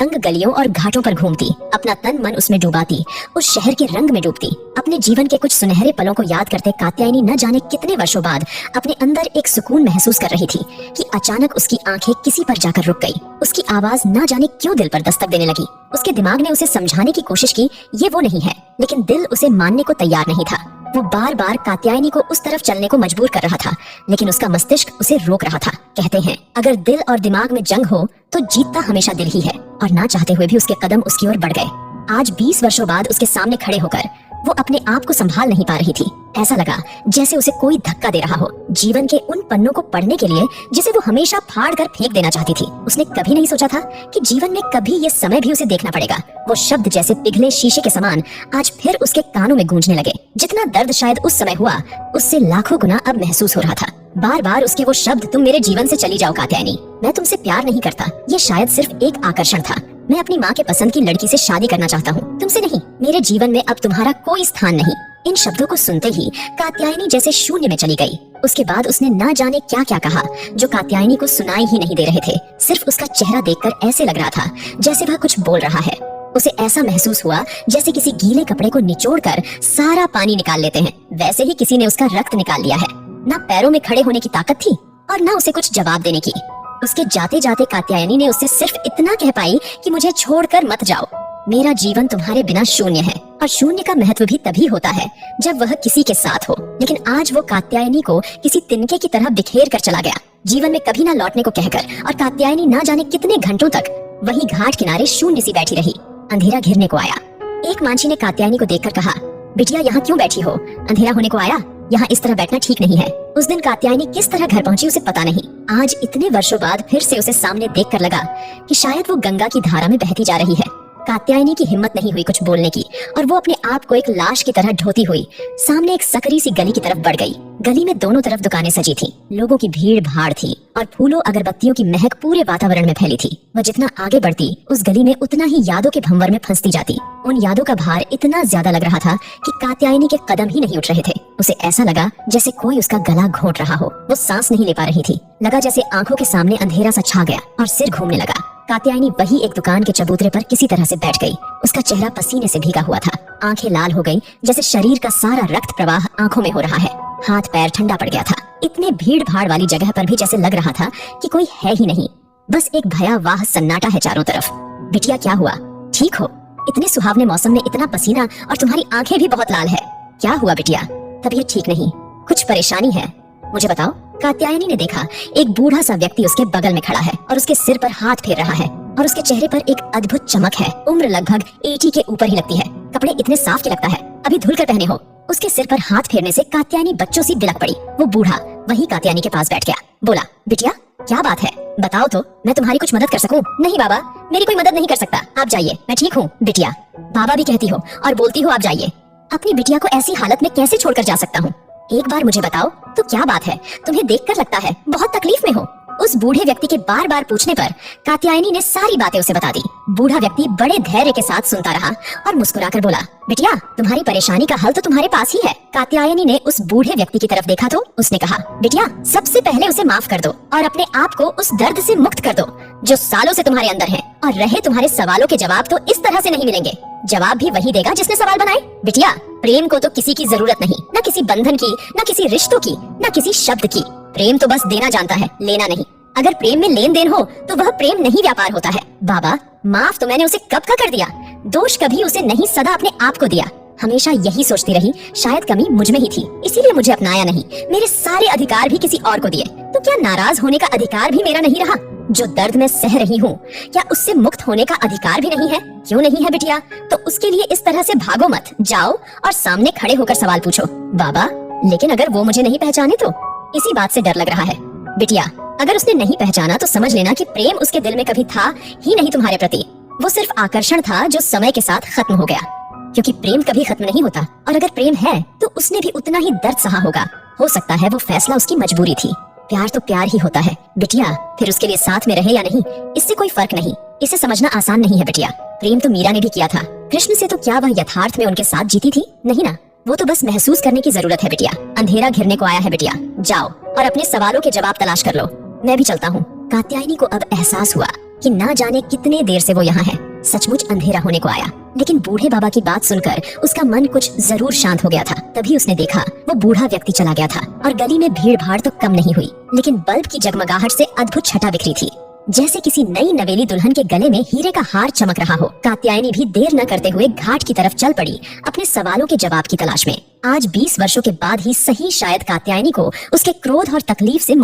तंग गलियों और घाटों पर घूमती, अपना तन मन उसमें डुबाती, उस शहर के रंग में डूबती। अपने जीवन के कुछ सुनहरे पलों को याद करते कात्यायनी न जाने कितने वर्षों बाद अपने अंदर एक सुकून महसूस कर रही थी कि अचानक उसकी आंखें किसी पर जाकर रुक गई। उसकी आवाज न जाने क्यों दिल पर दस्तक देने लगी। उसके दिमाग ने उसे समझाने की कोशिश की ये वो नहीं है, लेकिन दिल उसे मानने को तैयार नहीं था। वो बार बार कात्यायनी को उस तरफ चलने को मजबूर कर रहा था, लेकिन उसका मस्तिष्क उसे रोक रहा था। कहते हैं अगर दिल और दिमाग में जंग हो तो जीतता हमेशा दिल ही है, और ना चाहते हुए भी उसके कदम उसकी ओर बढ़ गए। आज 20 वर्षों बाद उसके सामने खड़े होकर वो अपने आप को संभाल नहीं पा रही थी। ऐसा लगा जैसे उसे कोई धक्का दे रहा हो, जीवन के उन पन्नों को पढ़ने के लिए जिसे वो हमेशा फाड़ कर फेंक देना चाहती थी। उसने कभी नहीं सोचा था कि जीवन में कभी ये समय भी उसे देखना पड़ेगा। वो शब्द जैसे पिघले शीशे के समान आज फिर उसके कानों में गूंजने लगे। जितना दर्द शायद उस समय हुआ, उससे लाखों गुना अब महसूस हो रहा था। बार बार उसके वो शब्द, तुम मेरे जीवन से चली जाओ कात्यायनी, मैं तुमसे प्यार नहीं करता, ये शायद सिर्फ एक आकर्षण था। मैं अपनी माँ के पसंद की लड़की से शादी करना चाहता हूँ, तुमसे नहीं। मेरे जीवन में अब तुम्हारा कोई स्थान नहीं। इन शब्दों को सुनते ही कात्यायनी जैसे शून्य में चली गई। उसके बाद उसने ना जाने क्या क्या कहा जो कात्यायनी को सुनाई ही नहीं दे रहे थे। सिर्फ उसका चेहरा देखकर ऐसे लग रहा था जैसे वह कुछ बोल रहा है। उसे ऐसा महसूस हुआ जैसे किसी गीले कपड़े को निचोड़कर सारा पानी निकाल लेते हैं, वैसे ही किसी ने उसका रक्त निकाल लिया है। ना पैरों में खड़े होने की ताकत थी और ना उसे कुछ जवाब देने की। उसके जाते जाते कात्यायनी ने उससे सिर्फ इतना कह पाई कि मुझे छोड़कर मत जाओ, मेरा जीवन तुम्हारे बिना शून्य है, और शून्य का महत्व भी तभी होता है जब वह किसी के साथ हो। लेकिन आज वो कात्यायनी को किसी तिनके की तरह बिखेर कर चला गया, जीवन में कभी ना लौटने को कहकर। और कात्यायनी ना जाने कितने घंटों तक वही घाट किनारे शून्य सी बैठी रही। अंधेरा घिरने को आया। एक मांझी ने कात्यायनी को देखकर कहा, बिटिया यहाँ क्यों बैठी हो, अंधेरा होने को आया, यहाँ इस तरह बैठना ठीक नहीं है। उस दिन कात्यायनी किस तरह घर पहुंची उसे पता नहीं। आज इतने वर्षों बाद फिर से उसे सामने देखकर लगा कि शायद वो गंगा की धारा में बहती जा रही है। कात्यायनी की हिम्मत नहीं हुई कुछ बोलने की, और वो अपने आप को एक लाश की तरह ढोती हुई सामने एक सकरी सी गली की तरफ बढ़ गई। गली में दोनों तरफ दुकानें सजी थी, लोगों की भीड़ भाड़ थी, और फूलों अगरबत्तियों की महक पूरे वातावरण में फैली थी। वह जितना आगे बढ़ती उस गली में उतना ही यादों के भंवर में फंसती जाती। उन यादों का भार इतना ज्यादा लग रहा था कि कात्यायनी के कदम ही नहीं उठ रहे थे। उसे ऐसा लगा जैसे कोई उसका गला घोंट रहा हो। वो सांस नहीं ले पा रही थी। लगा जैसे आंखों के सामने अंधेरा सा छा गया और सिर घूमने लगा। कात्यायनी वही एक दुकान के चबूतरे पर किसी तरह से बैठ गई। उसका चेहरा पसीने से भीगा हुआ था, आंखें लाल हो गई जैसे शरीर का सारा रक्त प्रवाह आंखों में हो रहा है। हाथ पैर ठंडा पड़ गया था। इतने भीड़ भाड़ वाली जगह पर भी जैसे लग रहा था कि कोई है ही नहीं, बस एक भयावह सन्नाटा है चारों तरफ। बिटिया क्या हुआ, ठीक हो? इतने सुहावने मौसम में इतना पसीना, और तुम्हारी आंखें भी बहुत लाल है। क्या हुआ बिटिया, तबीयत ठीक नहीं, कुछ परेशानी है? मुझे बताओ। कात्यायनी ने देखा एक बूढ़ा सा व्यक्ति उसके बगल में खड़ा है और उसके सिर पर हाथ फेर रहा है, और उसके चेहरे पर एक अद्भुत चमक है। उम्र लगभग 80 के ऊपर ही लगती है। कपड़े इतने साफ के लगता है, अभी धुल कर पहने हो। उसके सिर पर हाथ फेरने से कात्यायनी बच्चों सी बिलक पड़ी। वो बूढ़ा वही कात्यायनी के पास बैठ गया। बोला, बिटिया क्या बात है, बताओ तो, मैं तुम्हारी कुछ मदद कर सकूं? नहीं बाबा, मेरी कोई मदद नहीं कर सकता, आप जाइए, मैं ठीक हूँ। बिटिया, बाबा भी कहती हो और बोलती हो आप जाइए। अपनी बिटिया को ऐसी हालत में कैसे छोड़कर जा सकता हूँ? एक बार मुझे बताओ तो क्या बात है, तुम्हें देखकर लगता है बहुत तकलीफ में हो। उस बूढ़े व्यक्ति के बार बार पूछने पर कात्यायनी ने सारी बातें उसे बता दी। बूढ़ा व्यक्ति बड़े धैर्य के साथ सुनता रहा और मुस्कुराकर बोला, बिटिया तुम्हारी परेशानी का हल तो तुम्हारे पास ही है। कात्यायनी ने उस बूढ़े व्यक्ति की तरफ देखा तो उसने कहा, बिटिया सबसे पहले उसे माफ कर दो और अपने आप को उस दर्द से मुक्त कर दो जो सालों से तुम्हारे अंदर है। और रहे तुम्हारे सवालों के जवाब तो इस तरह से नहीं मिलेंगे, जवाब भी वही देगा जिसने सवाल बनाए। बिटिया प्रेम को तो किसी की जरूरत नहीं, न किसी बंधन की, न किसी रिश्तों की, न किसी शब्द की। प्रेम तो बस देना जानता है, लेना नहीं। अगर प्रेम में लेन देन हो तो वह प्रेम नहीं व्यापार होता है। बाबा माफ तो मैंने उसे कब का कर दिया, दोष कभी उसे नहीं सदा अपने आप को दिया। हमेशा यही सोचती रही शायद कमी मुझ में ही थी, इसीलिए मुझे अपनाया नहीं। मेरे सारे अधिकार भी किसी और को दिए, तो क्या नाराज होने का अधिकार भी मेरा नहीं रहा? जो दर्द मैं सह रही हूँ क्या उससे मुक्त होने का अधिकार भी नहीं है? क्यों नहीं है बिटिया? तो उसके लिए इस तरह से भागो मत, जाओ और सामने खड़े होकर सवाल पूछो। बाबा लेकिन अगर वो मुझे नहीं पहचाने तो? इसी बात से डर लग रहा है। बिटिया अगर उसने नहीं पहचाना तो समझ लेना कि प्रेम उसके दिल में कभी था ही नहीं तुम्हारे प्रति। वो सिर्फ आकर्षण था जो समय के साथ खत्म हो गया, क्योंकि प्रेम कभी खत्म नहीं होता। और अगर प्रेम है तो उसने भी उतना ही दर्द सहा होगा। हो सकता है वो फैसला उसकी मजबूरी थी। प्यार तो प्यार ही होता है बिटिया, फिर उसके लिए साथ में रहे या नहीं इससे कोई फर्क नहीं। इसे समझना आसान नहीं है बिटिया। प्रेम तो मीरा ने भी किया था कृष्ण से, तो क्या वह यथार्थ में उनके साथ जीती थी? नहीं ना, वो तो बस महसूस करने की जरूरत है बिटिया। अंधेरा घिरने को आया है बिटिया, जाओ और अपने सवालों के जवाब तलाश कर लो। मैं भी चलता हूँ। कात्यायनी को अब एहसास हुआ कि ना जाने कितने देर से वो यहाँ है। सचमुच अंधेरा होने को आया, लेकिन बूढ़े बाबा की बात सुनकर उसका मन कुछ जरूर शांत हो गया था। तभी उसने देखा वो बूढ़ा व्यक्ति चला गया था और गली में भीड़ भाड़ तो कम नहीं हुई, लेकिन बल्ब की जगमगाहट से अद्भुत छटा बिखरी थी, जैसे किसी नई नवेली दुल्हन के गले में हीरे का हार चमक रहा हो। कात्यायनी भी देर न करते हुए घाट की तरफ चल पड़ी, अपने सवालों के जवाब की तलाश में। आज 20 वर्षों के बाद ही सही शायद कात्यायनी को उसके क्रोध और तकलीफ से